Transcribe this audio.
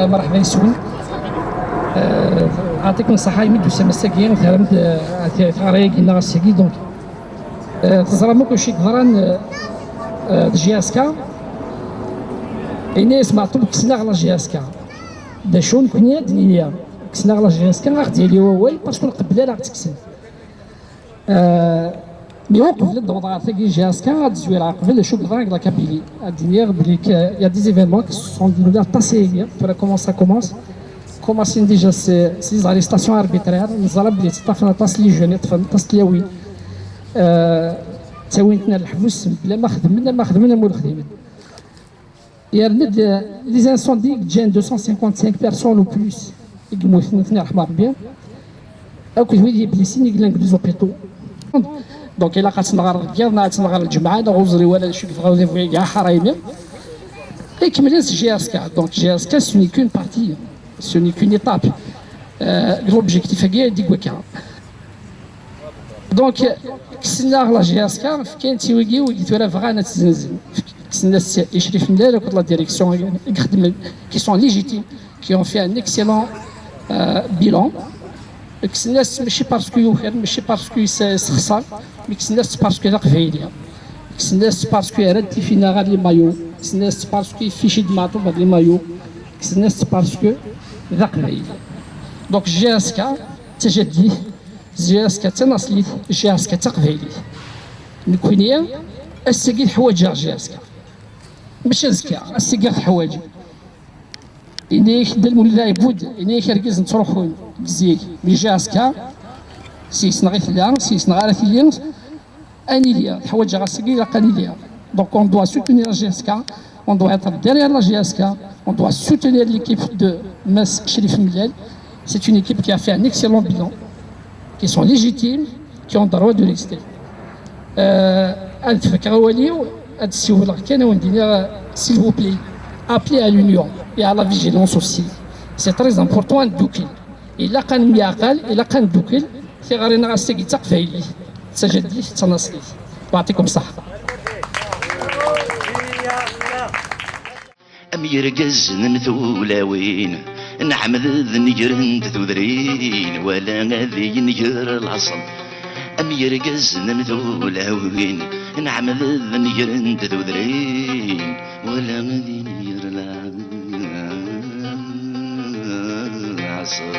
مرحبا يسون. أعطيكم الصحة يمد سمساكين ثرمت ثاري قلنا الساكي دونك تزرمو كلشي كهران جياسكا إني سمعتو كسنا على جياسكا دا شون كنيا دنيا كسنا على جياسكا غادي لي وي باسكو قبل لا تكسن مي وقف للضوضاء ثقي جياسكا غادي زويرة قبل شو كدراك لا كابيلي الدنيا بليك يا دي زيفينمون كي سون دي باسي pour comment ça commence commencent déjà ces arrestations arbitraires نزرب بلي تطفنا طاس لي جون طاس ليوي تاوينتنا الحبس بلا ما خدمنا مول خدمنا يرند لي زانسوندي جان 255 بيرسون او بلوس يموتوا ثنا رحمه ربي او كنت ويدي بليسين يقلن بزوبيتو دونك الا قات نغار ديالنا تنغار الجمعه غوزري ولا شي كيف غادي فوي كاع حرايمي et qui me laisse GSK. Donc GSK, ce n'est qu'une partie, ce n'est qu'une étape. L'objectif est de dire donc, كسنا لا GSK كاين تيويكي ويتورا فغانا تزنزل كسنا يشرف ملال كل لا ديريكسيون يخدم qui sont légitimes qui ont fait un excellent bilan كسنا ماشي باسكو يوخر ماشي باسكو سخسر مي كسنا باسكو لا قفايليه كسنا باسكو رد فينا غير لي مايو كسنا باسكو يفيشي دماطو بهاد لي مايو كسنا باسكو ذاك غايل دونك جي اس كا تجدي جي اس كا تناصلي جي اس كا تقفايلي نكونيا السقي الحوايج جي اس كا ماشي زكا السقي الحوايج إني خدم ولا يبود إني كركز نتروحو بزيك مي جي اس كا سيسنا غير ثلا سيسنا غير ثلين أني ليا الحوايج غاسقي لا قاني ليا donc on doit soutenir la GSK, on doit être derrière la GSK, on doit soutenir l'équipe de Mess Chérif Millel. C'est une équipe qui a fait un excellent bilan, qui sont légitimes, qui ont le droit de rester. S'il vous plaît, appelez à l'union et à la vigilance aussi. C'est très important à Doukil. Et là, quand il y a il a quand Doukil, c'est rare de rester qui t'appelle. Ça je dis, ça n'a pas comme ça. يرقز نمثولاوين نعمد نجر تذرين ولا غادي نجر العصم يرقز نمثولاوين نعمد نجر تذرين ولا غادي نجر العصم